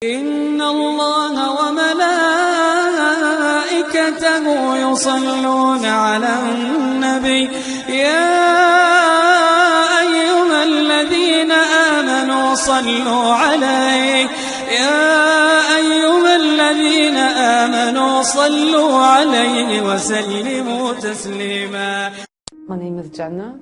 إن الله وملائكته يصلون على النبي يا أيها الذين آمنوا صلوا عليه وسلموا تسليما. My name is Jenna.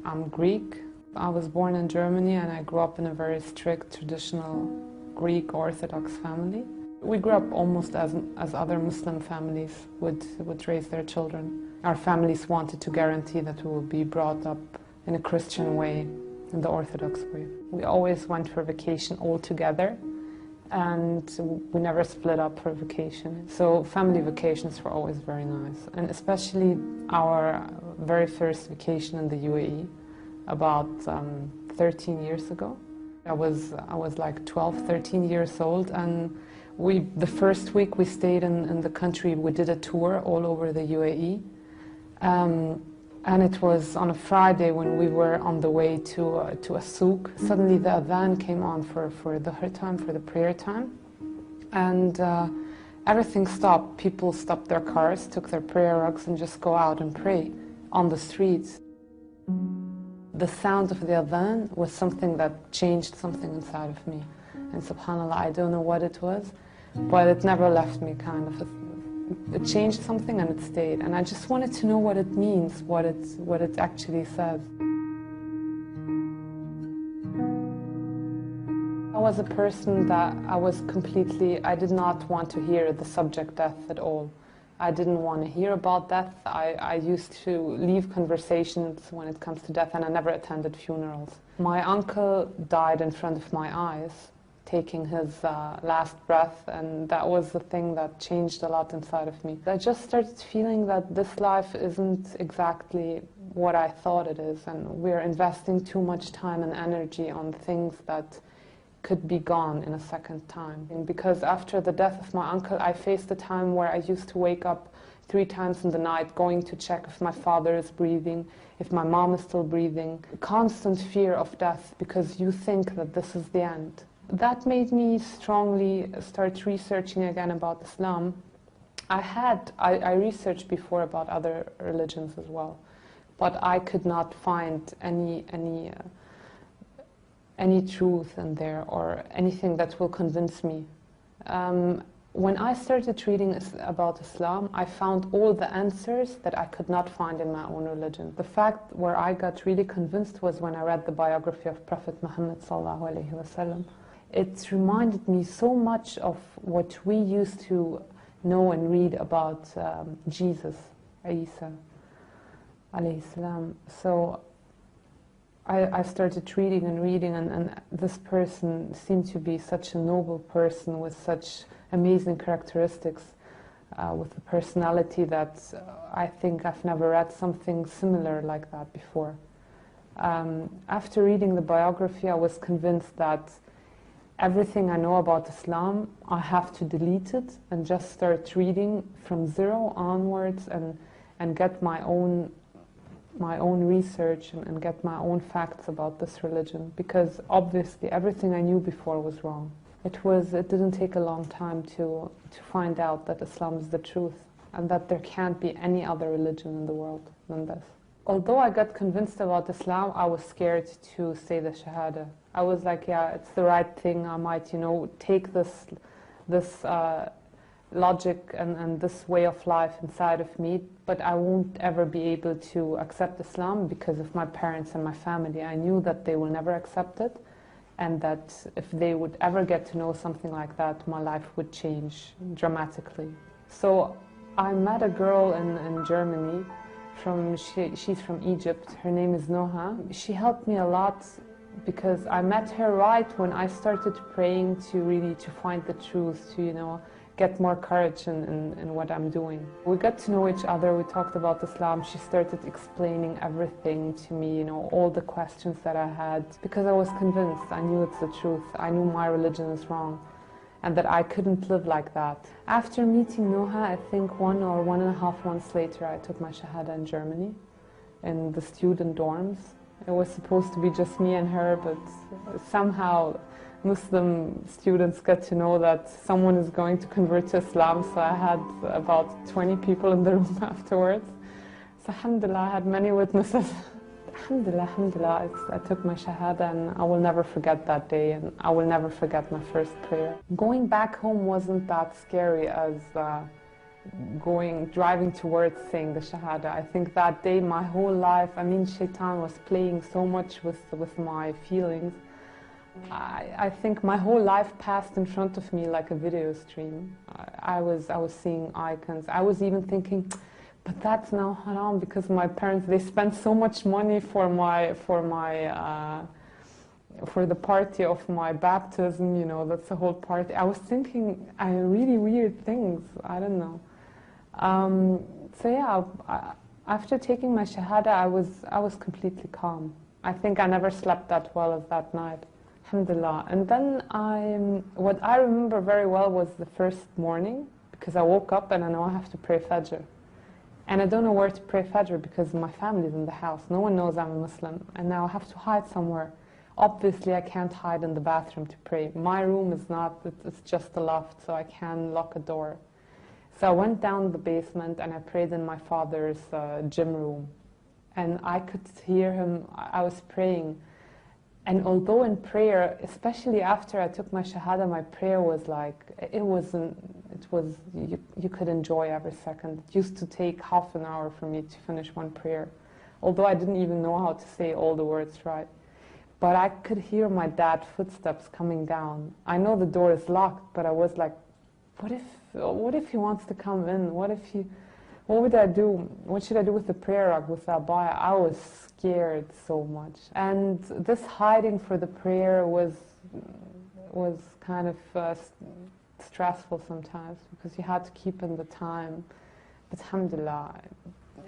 I'm Greek. I was born in Germany and I grew up in a very strict traditional Greek Orthodox family. We grew up almost as other Muslim families would raise their children. Our families wanted to guarantee that we would be brought up in a Christian way, in the Orthodox way. We always went for vacation all together and we never split up for vacation. So family vacations were always very nice, and especially our very first vacation in the UAE about 13 years ago. I was like 12, 13 years old, and the first week we stayed in the country, we did a tour all over the UAE. And it was on a Friday when we were on the way to a souk. Suddenly the adhan came on for the time, for the prayer time. And everything stopped. People stopped their cars, took their prayer rugs and just go out and pray on the streets. The sound of the adhan was something that changed something inside of me. And subhanAllah, I don't know what it was, but it never left me, kind of. It changed something and it stayed. And I just wanted to know what it means, what it actually says. I was a person that I did not want to hear the subject death at all. I didn't want to hear about death. I used to leave conversations when it comes to death, and I never attended funerals. My uncle died in front of my eyes, taking his last breath, and that was the thing that changed a lot inside of me. I just started feeling that this life isn't exactly what I thought it is, and we're investing too much time and energy on things that could be gone in a second time. And because after the death of my uncle, I faced a time where I used to wake up 3 times in the night going to check if my father is breathing, if my mom is still breathing. Constant fear of death because you think that this is the end. That made me strongly start researching again about Islam. I researched before about other religions as well, but I could not find any truth in there or anything that will convince me. When I started reading about Islam, I found all the answers that I could not find in my own religion. The fact where I got really convinced was when I read the biography of Prophet Muhammad ﷺ. It reminded me so much of what we used to know and read about Jesus, Isa, alayhi salam. So I started reading, and this person seemed to be such a noble person with such amazing characteristics, with a personality that I think I've never read something similar like that before. After reading the biography, I was convinced that everything I know about Islam, I have to delete it and just start reading from zero onwards and get my own research and get my own facts about this religion, because obviously everything I knew before was wrong. It didn't take a long time to find out that Islam is the truth and that there can't be any other religion in the world than this. Although I got convinced about Islam, I was scared to say the Shahada. I was like, yeah, it's the right thing. I might, take this logic and this way of life inside of me, but I won't ever be able to accept Islam because of my parents and my family. I knew that they will never accept it, and that if they would ever get to know something like that, my life would change dramatically. So I met a girl in Germany. She's from Egypt. Her name is Noha. She helped me a lot because I met her right when I started praying to find the truth, to get more courage in what I'm doing. We got to know each other, we talked about Islam, she started explaining everything to me, all the questions that I had, because I was convinced, I knew it's the truth, I knew my religion is wrong, and that I couldn't live like that. After meeting Noha, I think 1 or 1.5 months later, I took my Shahada in Germany, in the student dorms. It was supposed to be just me and her, but somehow Muslim students get to know that someone is going to convert to Islam. So I had about 20 people in the room afterwards. So alhamdulillah, I had many witnesses. Alhamdulillah, alhamdulillah, I took my shahada, and I will never forget that day, and I will never forget my first prayer. Going back home wasn't that scary as driving towards saying the shahada. I think that day, my whole life, I mean, shaitan was playing so much with my feelings. I think my whole life passed in front of me like a video stream. I was seeing icons. I was even thinking, but that's now haram because my parents, they spent so much money for the party of my baptism, you know, that's the whole party. I was thinking really weird things, I don't know. So yeah, after taking my shahada, I was completely calm. I think I never slept that well as that night, alhamdulillah. And then what I remember very well was the first morning, because I woke up and I know I have to pray Fajr. And I don't know where to pray Fajr because my family's in the house. No one knows I'm a Muslim. And now I have to hide somewhere. Obviously, I can't hide in the bathroom to pray. My room is not, it's just a loft, so I can lock a door. So I went down the basement and I prayed in my father's gym room. And I could hear him, I was praying. And although in prayer, especially after I took my shahada, my prayer was like, you could enjoy every second. It used to take half an hour for me to finish one prayer. Although I didn't even know how to say all the words right. But I could hear my dad's footsteps coming down. I know the door is locked, but I was like, what if he wants to come in? What would I do? What should I do with the prayer rug, with the abaya? I was scared so much. And this hiding for the prayer was kind of stressful sometimes because you had to keep in the time. But alhamdulillah,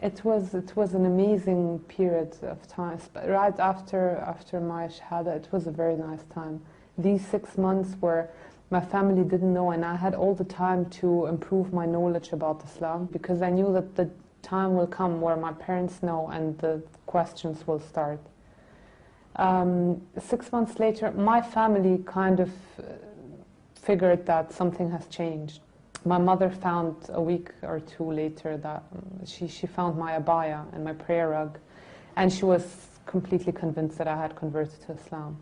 it was an amazing period of time. Right after my shahada, it was a very nice time. These 6 months where my family didn't know, and I had all the time to improve my knowledge about Islam because I knew that the time will come where my parents know and the questions will start. 6 months later, my family kind of figured that something has changed. My mother found a week or two later that she found my abaya and my prayer rug, and she was completely convinced that I had converted to Islam.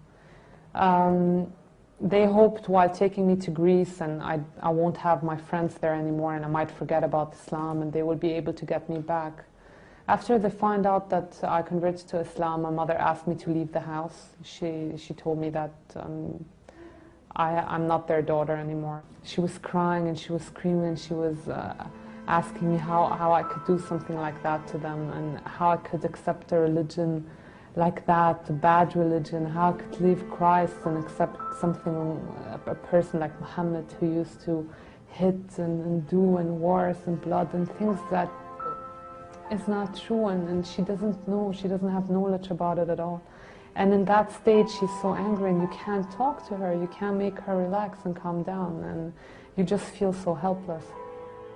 They hoped while taking me to Greece and I won't have my friends there anymore and I might forget about Islam and they will be able to get me back. After they find out that I converted to Islam, my mother asked me to leave the house. She told me that I'm not their daughter anymore. She was crying and she was screaming and she was asking me how I could do something like that to them and how I could accept a religion like that, a bad religion, how I could leave Christ and accept something, a person like Muhammad who used to hit and do and wars and blood and things that is not true, and she doesn't know, she doesn't have knowledge about it at all. And in that stage she's so angry and you can't talk to her, you can't make her relax and calm down, and you just feel so helpless.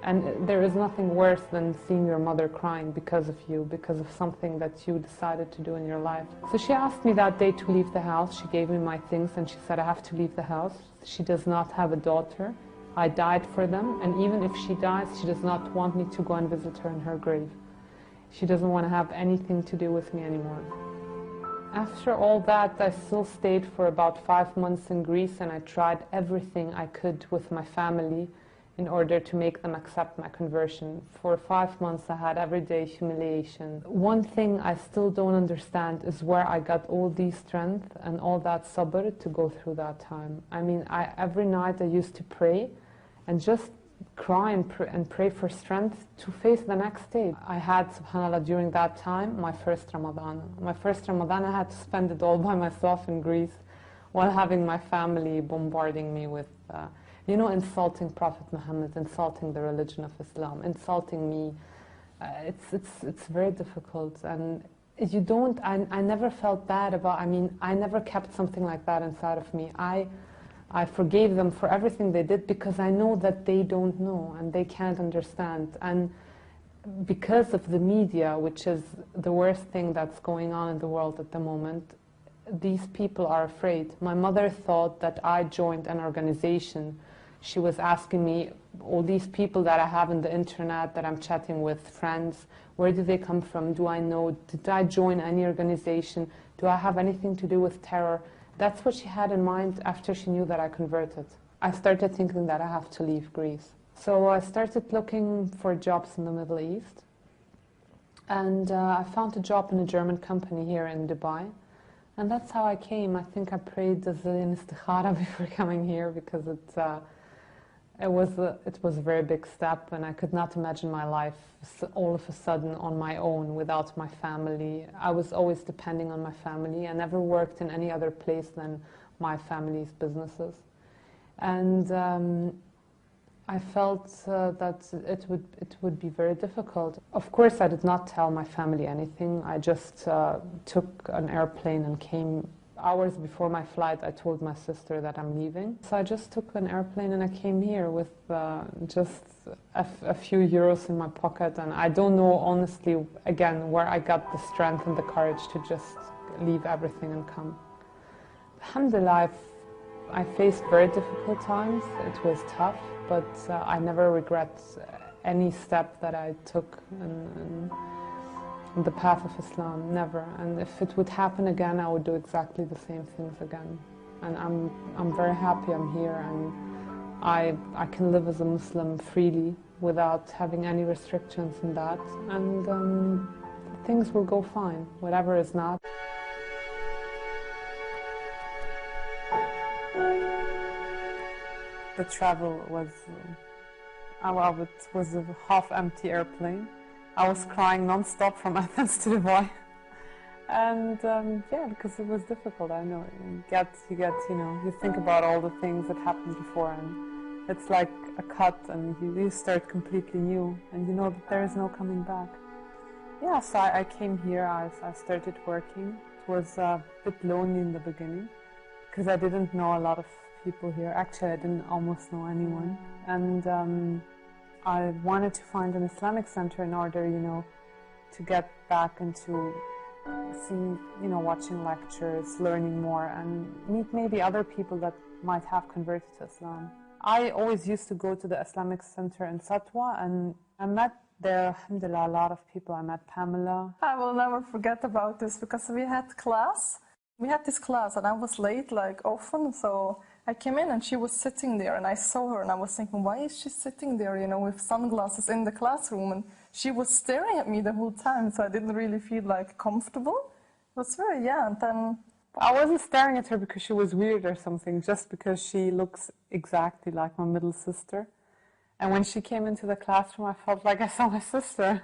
And there is nothing worse than seeing your mother crying because of you, because of something that you decided to do in your life. So she asked me that day to leave the house. She gave me my things and she said I have to leave the house. She does not have a daughter. I died for them, and even if she dies, she does not want me to go and visit her in her grave. She doesn't want to have anything to do with me anymore. After all that, I still stayed for about 5 months in Greece, and I tried everything I could with my family in order to make them accept my conversion. For 5 months I had everyday humiliation. One thing I still don't understand is where I got all the strength and all that sabr to go through that time. I mean, every night I used to pray and just cry and pray for strength to face the next day. I had, subhanAllah, during that time, my first Ramadan. My first Ramadan I had to spend it all by myself in Greece while having my family bombarding me with insulting Prophet Muhammad, insulting the religion of Islam, insulting me. It's very difficult, and I never felt bad about, I never kept something like that inside of me. I forgave them for everything they did because I know that they don't know and they can't understand. And because of the media, which is the worst thing that's going on in the world at the moment, these people are afraid. My mother thought that I joined an organization. She was asking me, all these people that I have on the internet, that I'm chatting with, friends, where do they come from? Do I know? Did I join any organization? Do I have anything to do with terror? That's what she had in mind after she knew that I converted. I started thinking that I have to leave Greece. So I started looking for jobs in the Middle East. And I found a job in a German company here in Dubai. And that's how I came. I think I prayed a zillion istikhara before coming here, because it was a very big step, and I could not imagine my life all of a sudden on my own without my family. I was always depending on my family. I never worked in any other place than my family's businesses. And I felt that it would be very difficult. Of course, I did not tell my family anything. I just took an airplane and came. Hours before my flight, I told my sister that I'm leaving. So I just took an airplane and I came here with just a few euros in my pocket. And I don't know, honestly, again, where I got the strength and the courage to just leave everything and come. Alhamdulillah, I faced very difficult times. It was tough, but I never regret any step that I took in the path of Islam, never. And if it would happen again, I would do exactly the same things again. And I'm very happy I'm here, and I can live as a Muslim freely without having any restrictions in that. And things will go fine, whatever is not. The travel was a half-empty airplane. I was crying non-stop from Athens to Dubai, and yeah, because it was difficult. I know you think about all the things that happened before, and it's like a cut, and you start completely new, and you know that there is no coming back. Yeah, so I came here. I started working. It was a bit lonely in the beginning because I didn't know a lot of people here. Actually, I didn't almost know anyone, and I wanted to find an Islamic center in order, to get back into watching lectures, learning more, and meet maybe other people that might have converted to Islam. I always used to go to the Islamic center in Satwa, and I met there, alhamdulillah, a lot of people. I met Pamela. I will never forget about this, because we had class. We had this class, and I was late, like often, so I came in and she was sitting there, and I saw her, and I was thinking, why is she sitting there, with sunglasses in the classroom? And she was staring at me the whole time, so I didn't really feel like comfortable. It was very, and then... I wasn't staring at her because she was weird or something, just because she looks exactly like my middle sister. And when she came into the classroom, I felt like I saw my sister.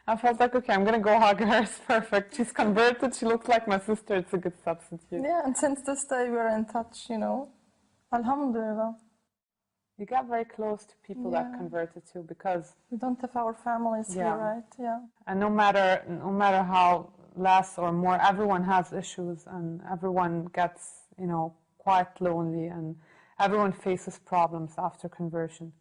I felt like, okay, I'm going to go hug her, it's perfect. She's converted, she looks like my sister, it's a good substitute. Yeah, and since this day we're in touch, Alhamdulillah. You get very close to people that converted too, because... We don't have our families here, right? Yeah. And no matter how less or more, everyone has issues, and everyone gets, quite lonely, and everyone faces problems after conversion.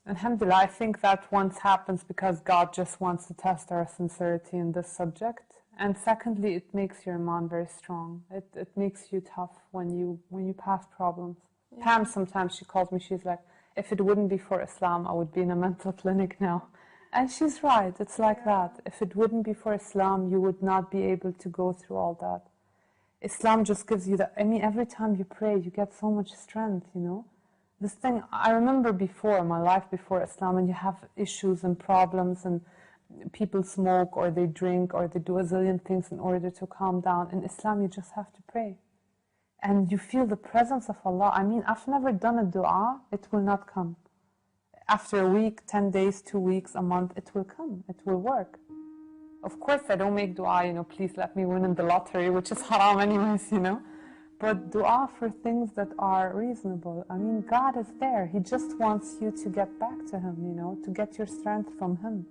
Alhamdulillah, I think that once happens because God just wants to test our sincerity in this subject. And secondly, it makes your iman very strong. It makes you tough when you pass problems. Yeah. Pam, sometimes she calls me, she's like, if it wouldn't be for Islam, I would be in a mental clinic now. And she's right, it's like that. If it wouldn't be for Islam, you would not be able to go through all that. Islam just gives you every time you pray, you get so much strength, This thing, I remember before, my life before Islam, and you have issues and problems, and people smoke, or they drink, or they do a zillion things in order to calm down. In Islam, you just have to pray. And you feel the presence of Allah. I mean, I've never done a dua, it will not come. After a week, 10 days, 2 weeks, a month, it will come, it will work. Of course, I don't make dua, please let me win in the lottery, which is haram anyways, But dua for things that are reasonable. I mean, God is there. He just wants you to get back to Him, to get your strength from Him.